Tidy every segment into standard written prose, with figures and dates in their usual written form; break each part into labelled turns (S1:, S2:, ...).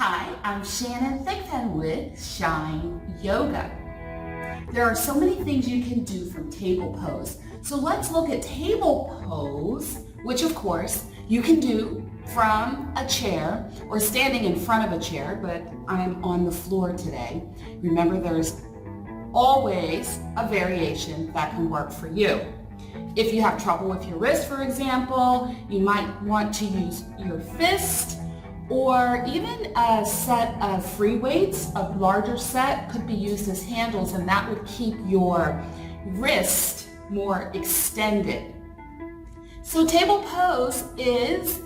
S1: Hi, I'm Shannon Thigpen with Shine Yoga. There are so many things you can do from table pose. So let's look at table pose, which of course you can do from a chair or standing in front of a chair, but I'm on the floor today. Remember, there's always a variation that can work for you. If you have trouble with your wrist, for example, you might want to use your fist, or even a set of free weights. A larger set could be used as handles, and that would keep your wrist more extended. So table pose is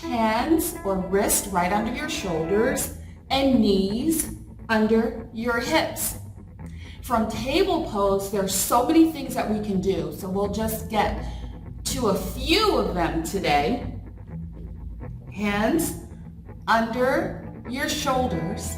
S1: hands or wrist right under your shoulders and knees under your hips. From table pose, there's so many things that we can do, so we'll just get to a few of them today. Hands under your shoulders,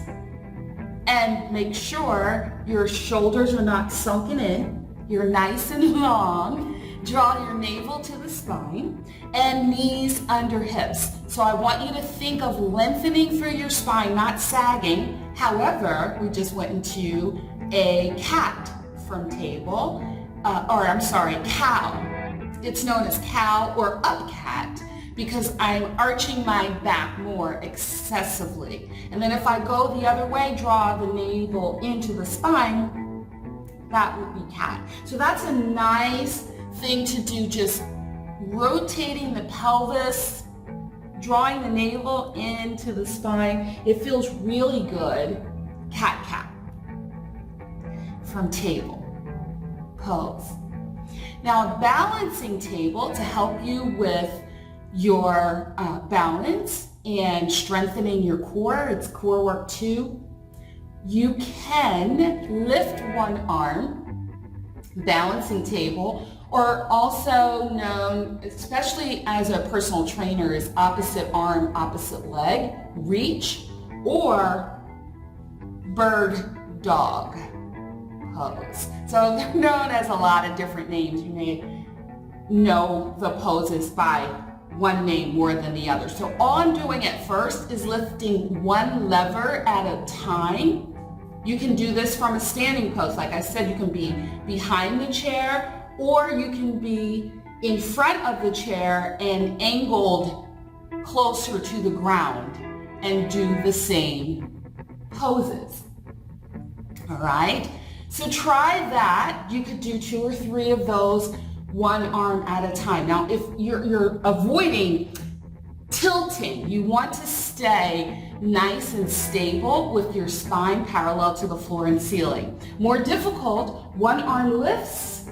S1: and make sure your shoulders are not sunken in. You're nice and long. Draw your navel to the spine and knees under hips. So I want you to think of lengthening through your spine, not sagging. However, we just went into a cat from table, cow. It's known as cow or up cat, because I'm arching my back more excessively. And then if I go the other way, draw the navel into the spine, that would be cat. So that's a nice thing to do, just rotating the pelvis, drawing the navel into the spine. It feels really good. Cat, cat. From table pose. Now a balancing table to help you with your balance and strengthening your core. It's core work too. You can lift one arm, balancing table, or also known, especially as a personal trainer, as opposite arm, opposite leg, reach, or bird dog pose. So they're known as a lot of different names. You may know the poses by one name more than the other. So all I'm doing at first is lifting one lever at a time. You can do this from a standing pose. Like I said, you can be behind the chair, or you can be in front of the chair and angled closer to the ground and do the same poses. All right? So try that. You could do 2 or 3 of those, one arm at a time. Now, if you're avoiding tilting, you want to stay nice and stable with your spine parallel to the floor and ceiling. More difficult, one arm lifts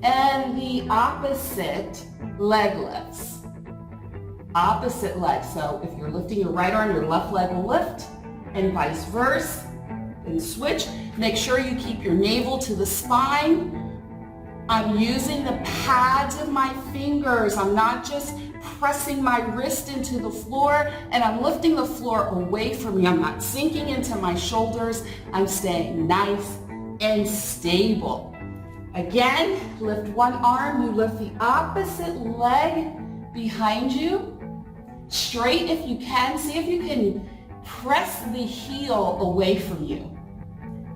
S1: and the opposite leg lifts. Opposite leg. So if you're lifting your right arm, your left leg will lift, and vice versa. And switch. Make sure you keep your navel to the spine. I'm using the pads of my fingers. I'm not just pressing my wrist into the floor, and I'm lifting the floor away from me. I'm not sinking into my shoulders. I'm staying nice and stable. Again, lift one arm. You lift the opposite leg behind you. Straight if you can. See if you can press the heel away from you.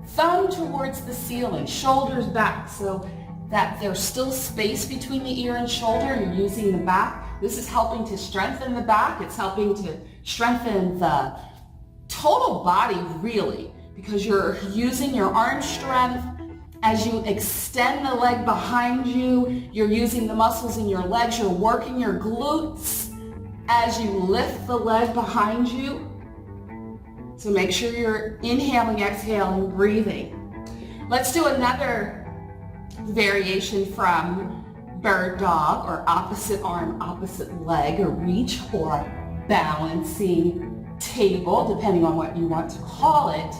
S1: Thumb towards the ceiling, shoulders back, so that there's still space between the ear and shoulder. You're using the back. This is helping to strengthen the back. It's helping to strengthen the total body, really, because you're using your arm strength. As you extend the leg behind you, you're using the muscles in your legs. You're working your glutes as you lift the leg behind you. So make sure you're inhaling, exhaling, breathing. Let's do another variation from bird dog, or opposite arm, opposite leg, or reach, or balancing table, depending on what you want to call it.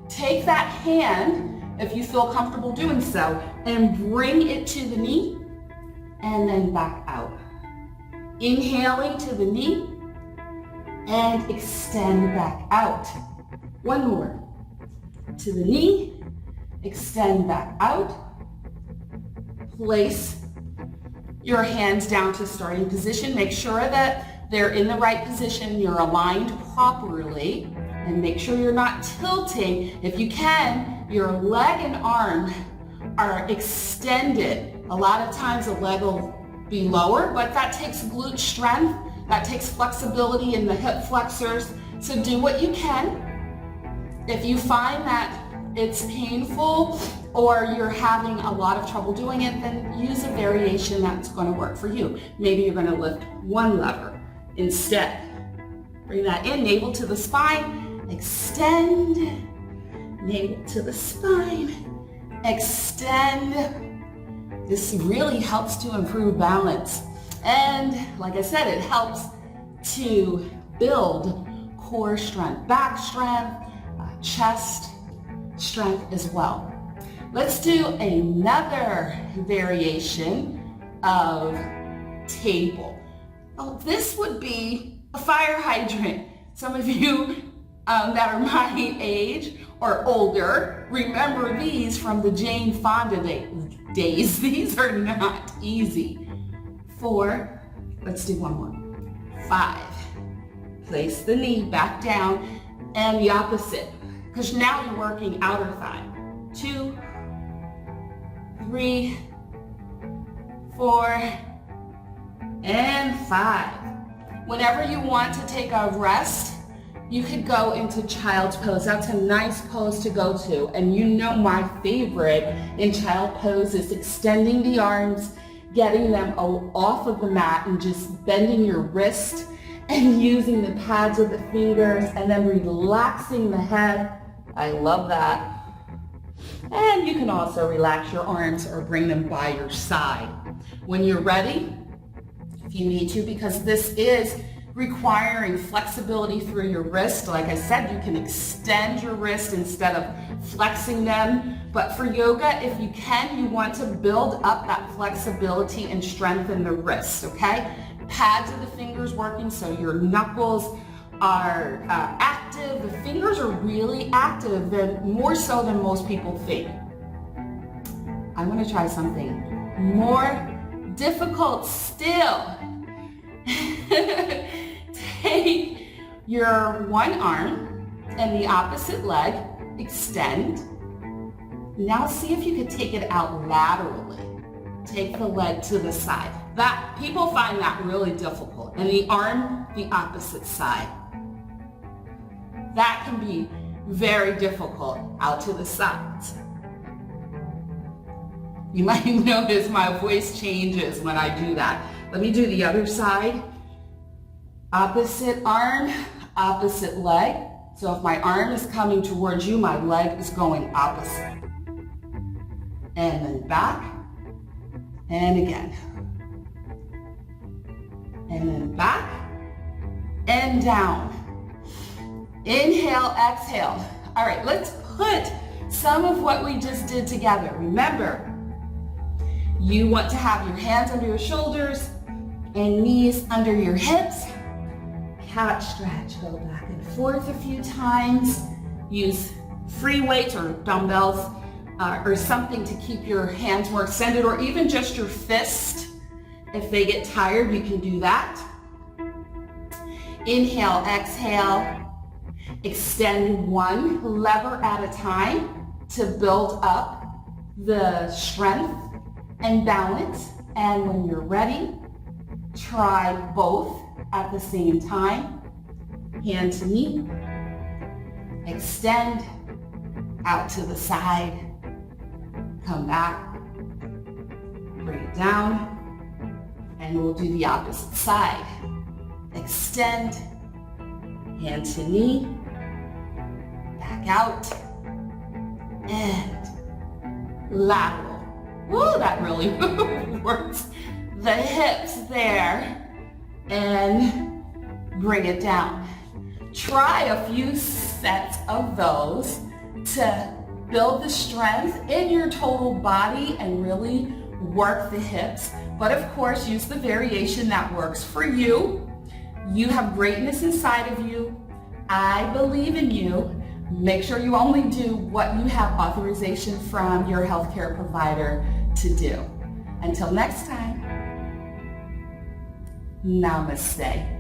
S1: Take that hand, if you feel comfortable doing so, and bring it to the knee, and then back out. Inhaling to the knee, and extend back out. One more. To the knee, extend back out. Place your hands down to starting position. Make sure that they're in the right position. You're aligned properly. and make sure you're not tilting. If you can, your leg and arm are extended. A lot of times the leg will be lower, but that takes glute strength. That takes flexibility in the hip flexors. So do what you can. If you find that it's painful or you're having a lot of trouble doing it, then use a variation that's going to work for you. Maybe you're going to lift one lever instead. Bring that in, navel to the spine, extend, navel to the spine, extend. This really helps to improve balance. And like I said, it helps to build core strength, back strength, chest strength as well. Let's do another variation of table. Oh, this would be a fire hydrant. Some of you that are my age or older remember these from the Jane Fonda days. These are not easy. 4, let's do one more. 5, place the knee back down, and the opposite, because now you're working outer thigh. 2, 3, 4, and 5. Whenever you want to take a rest, you could go into child's pose. That's a nice pose to go to. And you know my favorite in child pose is extending the arms, getting them off of the mat and just bending your wrist and using the pads of the fingers and then relaxing the head. I love that. And you can also relax your arms or bring them by your side. When you're ready, if you need to, because this is requiring flexibility through your wrist. Like I said, you can extend your wrist instead of flexing them. But for yoga, if you can, you want to build up that flexibility and strengthen the wrist, okay? Pads of the fingers working so your knuckles are active. The fingers are really active, and more so than most people think. I'm going to try something more difficult still. Take your one arm and the opposite leg, extend. Now see if you could take it out laterally. Take the leg to the side. That people find that really difficult. And the arm, the opposite side. That can be very difficult out to the sides. You might notice my voice changes when I do that. Let me do the other side. Opposite arm, opposite leg. So if my arm is coming towards you, my leg is going opposite. And then back, and again. And then back, and down. Inhale, exhale. All right, let's put some of what we just did together. Remember, you want to have your hands under your shoulders and knees under your hips. Cat stretch, go back and forth a few times. Use free weights or dumbbells or something to keep your hands more extended, or even just your fist. If they get tired, you can do that. Inhale, exhale. Extend one lever at a time to build up the strength and balance. And when you're ready, try both at the same time. Hand to knee. Extend out to the side. Come back. Bring it down. And we'll do the opposite side. Extend. Hand to knee. Back out. And lateral. Woo, that really works the hips there. And bring it down. Try a few sets of those to build the strength in your total body and really work the hips. But of course, use the variation that works for you. You have greatness inside of you. I believe in you. Make sure you only do what you have authorization from your healthcare provider to do. Until next time, namaste.